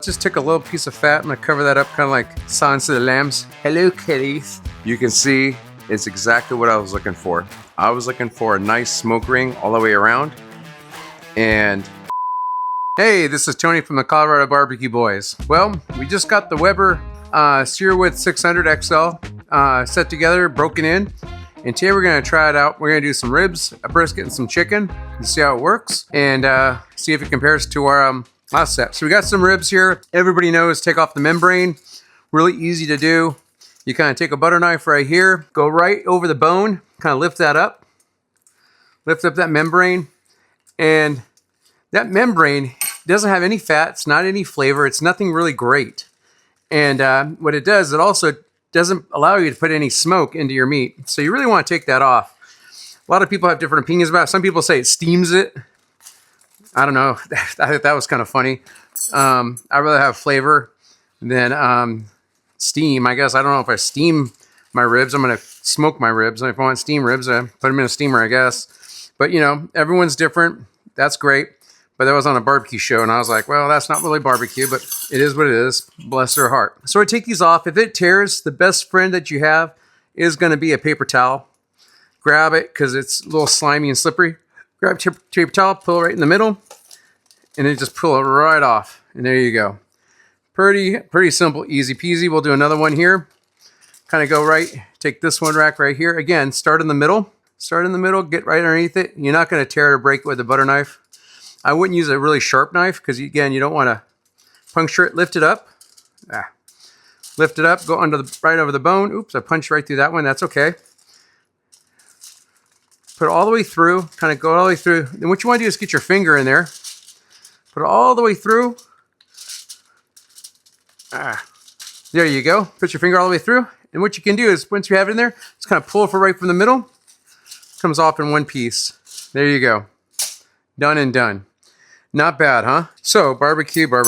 Just took a little piece of fat. I'm gonna cover that up kind of like Silence of the Lambs. Hello, kitties. You can see it's exactly what I was looking for. I was looking for a nice smoke ring all the way around. And hey, this is Tony from the Colorado Barbecue Boys. Well, we just got the Weber Searwood 600 XL set together, broken in. And today we're gonna try it out. We're gonna do some ribs, a brisket, and some chicken and see how it works and see if it compares to our last set. So we got some ribs here. Everybody knows take off the membrane. Really easy to do. You kind of take a butter knife right here, go right over the bone, kind of lift that up. Lift up that membrane. And that membrane doesn't have any fats, not any flavor. It's nothing really great. And what it does, it also doesn't allow you to put any smoke into your meat. So you really want to take that off. A lot of people have different opinions about it. Some people say it steams it. I don't know. I thought that was kind of funny. I'd rather have flavor than steam. I guess I don't know if I steam my ribs. I'm going to smoke my ribs. And if I want steam ribs, I put them in a steamer, I guess. But, you know, everyone's different. That's great. But that was on a barbecue show. And I was like, well, that's not really barbecue, but it is what it is. Bless their heart. So I take these off. If it tears, the best friend that you have is going to be a paper towel. Grab it because it's a little slimy and slippery. Grab a paper towel, pull it right in the middle, and then just pull it right off. And there you go. Pretty simple, easy peasy. We'll do another one here. Kind of go right, take this one rack right here. Again, start in the middle. Start in the middle, get right underneath it. You're not going to tear or break it with a butter knife. I wouldn't use a really sharp knife because, again, you don't want to puncture it. Lift it up. Lift it up, go under right over the bone. Oops, I punched right through that one. That's okay. Put it all the way through, kind of go all the way through. Then what you want to do is get your finger in there. Put it all the way through. There you go. Put your finger all the way through. And what you can do is, once you have it in there, just kind of pull it right from the middle. Comes off in one piece. There you go. Done and done. Not bad, huh? So, barbecue. But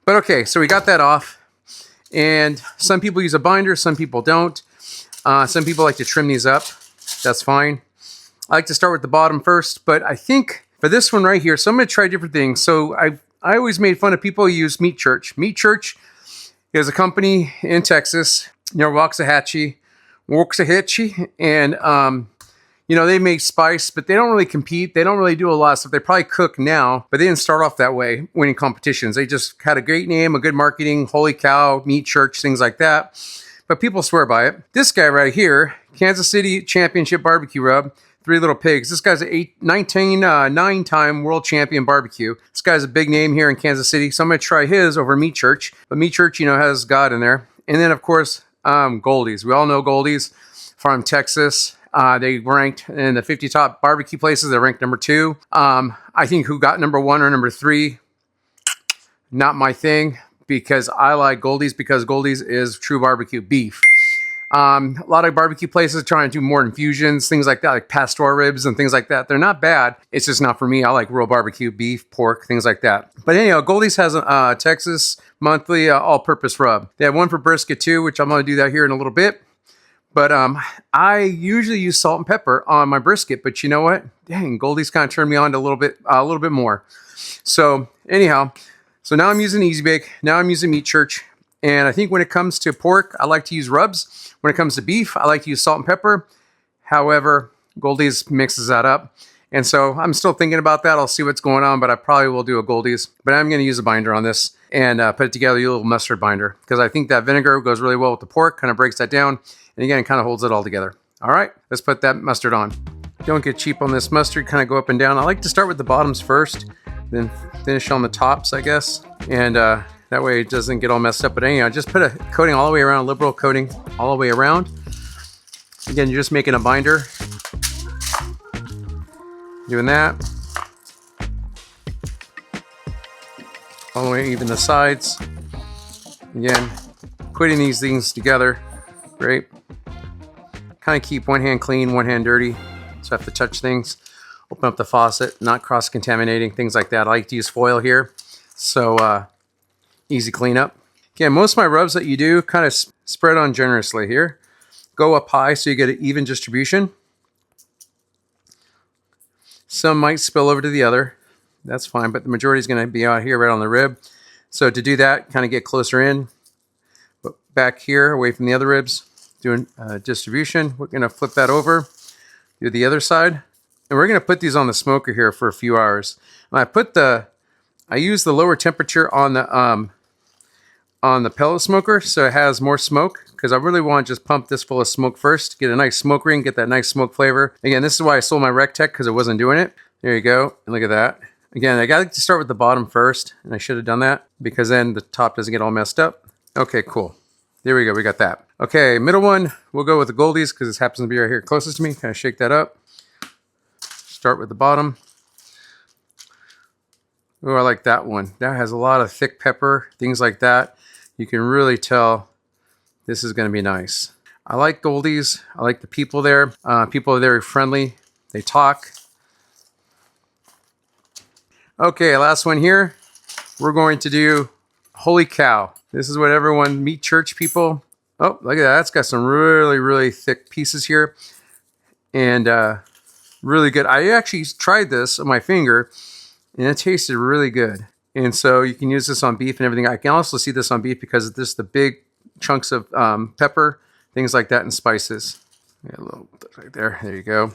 okay, so we got that off. And some people use a binder, some people don't. Some people like to trim these up. That's fine. I like to start with the bottom first, but I think for this one right here, so I'm going to try different things. So I always made fun of people who use Meat Church. Meat Church is a company in Texas near Waxahachie, and you know, they make spice, but they don't really compete. They don't really do a lot of stuff. They probably cook now, but they didn't start off that way, winning competitions. They just had a great name, a good marketing, holy cow, Meat Church, things like that. But people swear by it. This guy right here, Kansas City Championship Barbecue Rub, Three Little Pigs. This guy's a 9-time world champion barbecue. This guy's a big name here in Kansas City, so I'm going to try his over Meat Church. But Meat Church, you know, has God in there. And then, of course, Goldie's. We all know Goldie's from Texas. They ranked in the 50 top barbecue places. They ranked number 2. I think who got number 1 or number 3, not my thing. Because I like Goldie's because Goldie's is true barbecue beef. A lot of barbecue places trying to do more infusions, things like that, like pastor ribs and things like that. They're not bad. It's just not for me. I like real barbecue, beef, pork, things like that. But anyhow, Goldie's has a Texas monthly all-purpose rub. They have one for brisket too, which I'm going to do that here in a little bit. But I usually use salt and pepper on my brisket. But you know what? Dang, Goldie's kind of turned me on to a little bit more. So anyhow. So now I'm using Easy Bake. Now I'm using Meat Church. And I think when it comes to pork, I like to use rubs. When it comes to beef, I like to use salt and pepper. However, Goldie's mixes that up. And so I'm still thinking about that. I'll see what's going on, but I probably will do a Goldie's. But I'm going to use a binder on this and put it together, a little mustard binder. Because I think that vinegar goes really well with the pork, kind of breaks that down. And again, it kind of holds it all together. All right, let's put that mustard on. Don't get cheap on this mustard, kind of go up and down. I like to start with the bottoms first, then finish on the tops, I guess. And that way it doesn't get all messed up. But anyhow, just put a coating all the way around, liberal coating all the way around. Again, you're just making a binder. Doing that. All the way, even the sides. Again, putting these things together. Great. Kind of keep one hand clean, one hand dirty. So I have to touch things. Open up the faucet, not cross-contaminating, things like that. I like to use foil here. So easy cleanup. Again, most of my rubs that you do kind of spread on generously here. Go up high so you get an even distribution. Some might spill over to the other. that's fine, but the majority is going to be out here right on the rib. So to do that, kind of get closer in, but back here away from the other ribs, doing distribution. We're going to flip that over, do the other side, and we're going to put these on the smoker here for a few hours. And I use the lower temperature on the pellet smoker so it has more smoke, because I really want to just pump this full of smoke first, get a nice smoke ring, get that nice smoke flavor. Again, this is why I sold my Rectech, because it wasn't doing it. There you go, and look at that. Again, I got to start with the bottom first, and I should have done that because then the top doesn't get all messed up. Okay, cool. There we go, we got that. Okay, middle one, we'll go with the Goldies because this happens to be right here closest to me. Kind of shake that up. Start with the bottom. Oh, I like that one. That has a lot of thick pepper, things like that. You can really tell this is going to be nice. I like Goldies. I like the people there. People are very friendly. They talk. Okay, last one here. We're going to do Holy Cow. This is what everyone, meat church people. Oh, look at that. That's got some really, really thick pieces here. And really good. I actually tried this on my finger, and it tasted really good. And so you can use this on beef and everything. I can also see this on beef because of this, the big chunks of pepper, things like that, and spices. Got a little bit right there. There you go.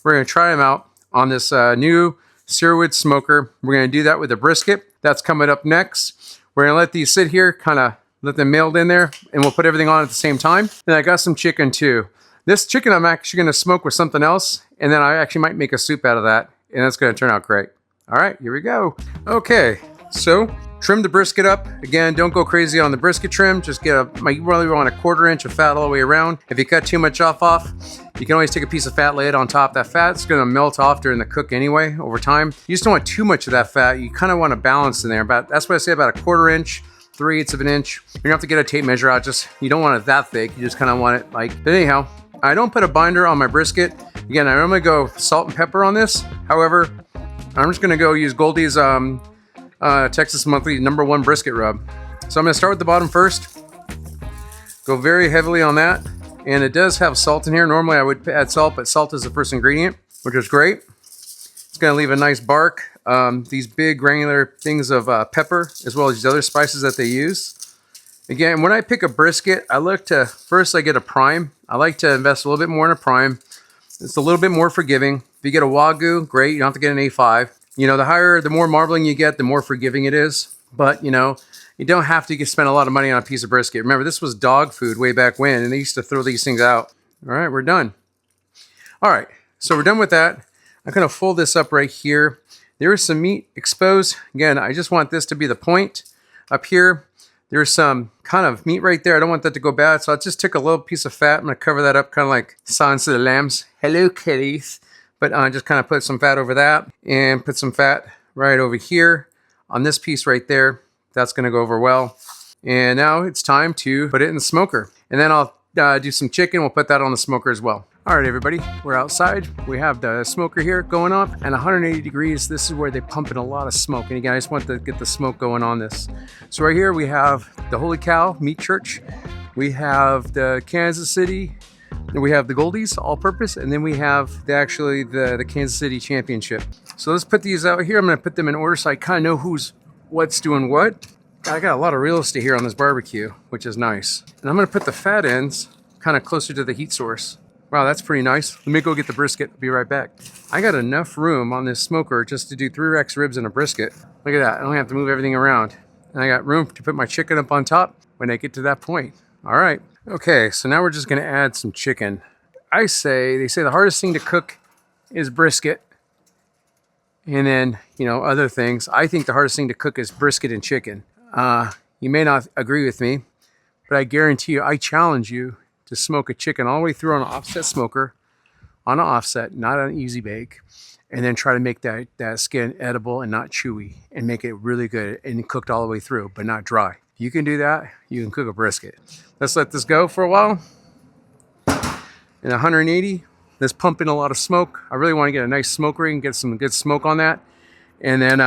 We're going to try them out on this new Searwood smoker. We're going to do that with a brisket. That's coming up next. We're going to let these sit here, kind of let them meld in there, and we'll put everything on at the same time. And I got some chicken too. This chicken I'm actually going to smoke with something else, and then I actually might make a soup out of that, and that's going to turn out great. All right, here we go. Okay, so trim the brisket up. Again, don't go crazy on the brisket trim. Just get you really want a 1/4 inch of fat all the way around. If you cut too much off, you can always take a piece of fat, lay it on top. That fat's gonna melt off during the cook anyway, over time. You just don't want too much of that fat. You kind of want a balance in there. That's what I say, about a 1/4 inch, 3/8 of an inch. You don't have to get a tape measure out. You don't want it that thick. You just kind of want it like, but anyhow, I don't put a binder on my brisket. Again, I normally go salt and pepper on this. However, I'm just gonna go use Goldie's Texas Monthly #1 brisket rub. So I'm gonna start with the bottom first. Go very heavily on that. And it does have salt in here. Normally I would add salt, but salt is the first ingredient, which is great. It's gonna leave a nice bark. These big granular things of pepper, as well as these other spices that they use. Again, when I pick a brisket, I look to, first I get a prime. I like to invest a little bit more in a prime. It's a little bit more forgiving. If you get a Wagyu, great, you don't have to get an A5. You know, the more marbling you get, the more forgiving it is. But, you know, you don't have to spend a lot of money on a piece of brisket. Remember, this was dog food way back when, and they used to throw these things out. All right, we're done. All right, so we're done with that. I'm going to fold this up right here. There is some meat exposed. Again, I just want this to be the point up here. There's some kind of meat right there. I don't want that to go bad, so I just took a little piece of fat. I'm going to cover that up kind of like Silence of the Lambs. Hello, kitties. But just kind of put some fat over that and put some fat right over here on this piece right there. That's going to go over well. And now it's time to put it in the smoker. And then I'll do some chicken. We'll put that on the smoker as well. All right, everybody, we're outside. We have the smoker here going off, and 180 degrees. This is where they pump in a lot of smoke. And again, I just want to get the smoke going on this. So right here we have the Holy Cow Meat Church. We have the Kansas City. And we have the Goldies all-purpose, and then we have the Kansas City Championship. So let's put these out here. I'm going to put them in order so I kind of know what's doing what. I got a lot of real estate here on this barbecue, which is nice. And I'm going to put the fat ends kind of closer to the heat source. Wow, that's pretty nice. Let me go get the brisket. I'll be right back. I got enough room on this smoker just to do 3 Rex ribs and a brisket. Look at that. I don't have to move everything around. And I got room to put my chicken up on top when I get to that point. All right. Okay, so now we're just going to add some chicken. They say the hardest thing to cook is brisket. And then, you know, other things. I think the hardest thing to cook is brisket and chicken. You may not agree with me, but I guarantee you, I challenge you to smoke a chicken all the way through on an offset smoker, on an offset, not an easy bake, and then try to make that skin edible and not chewy, and make it really good and cooked all the way through, but not dry. If you can do that, you can cook a brisket. Let's let this go for a while. In 180, let's pump in a lot of smoke. I really want to get a nice smoke ring, get some good smoke on that, and then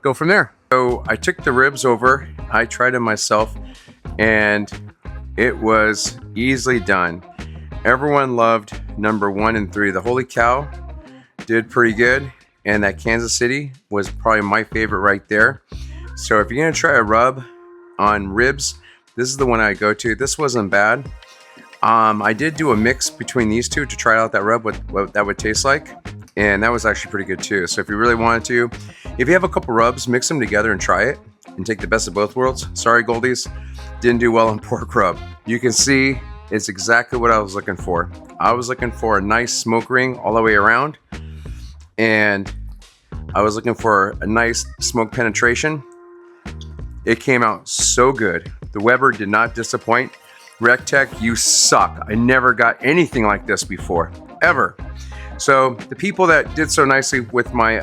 go from there. So I took the ribs over, I tried them myself, and it was easily done. Everyone loved #1 and 3. The Holy Cow did pretty good, and that Kansas City was probably my favorite right there. So if you're gonna try a rub on ribs, this is the one I go to. This wasn't bad. I did do a mix between these two to try out that rub, what that would taste like, and that was actually pretty good too. So if you really wanted to, if you have a couple rubs, mix them together and try it and take the best of both worlds. Sorry, Goldies, didn't do well on pork rub. You can see it's exactly what I was looking for. I was looking for a nice smoke ring all the way around, and I was looking for a nice smoke penetration. It came out so good. The Weber did not disappoint. RecTech, you suck. I never got anything like this before, ever. So the people that did so nicely with my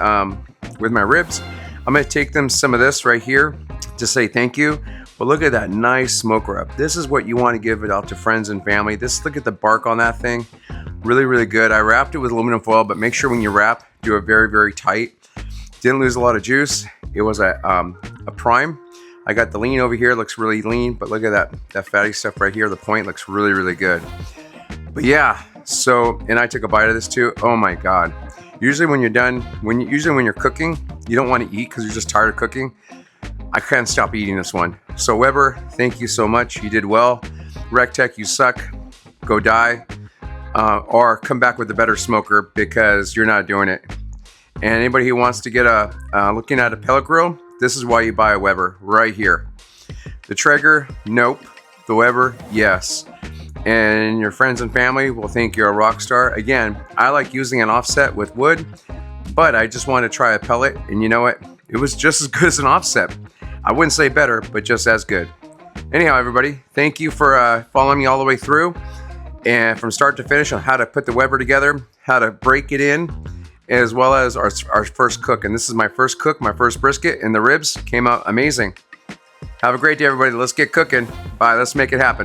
ribs, I'm gonna take them some of this right here to say thank you. But look at that nice smoke rub. This is what you want to give it out to friends and family. Look at the bark on that thing. Really, really good. I wrapped it with aluminum foil, but make sure when you wrap, do it very, very tight. Didn't lose a lot of juice. It was a prime. I got the lean over here, looks really lean, but look at that fatty stuff right here. The point looks really, really good. But yeah, so, and I took a bite of this too. Oh my God. Usually when you're done, when you're cooking, you don't want to eat because you're just tired of cooking. I can't stop eating this one. So Weber, thank you so much. You did well. RecTech, you suck. Go die. Or come back with a better smoker because you're not doing it. And anybody who wants to get looking at a pellet grill, this is why you buy a Weber right here. The Traeger, nope. The Weber, yes. And your friends and family will think you're a rock star. Again, I like using an offset with wood, but I just want to try a pellet, and you know what? It was just as good as an offset. I wouldn't say better, but just as good. Anyhow, everybody, thank you for following me all the way through and from start to finish on how to put the Weber together, how to break it in, as well as our first cook. And this is my first cook, my first brisket, and the ribs came out amazing. Have a great day, everybody. Let's get cooking. Bye. Let's make it happen.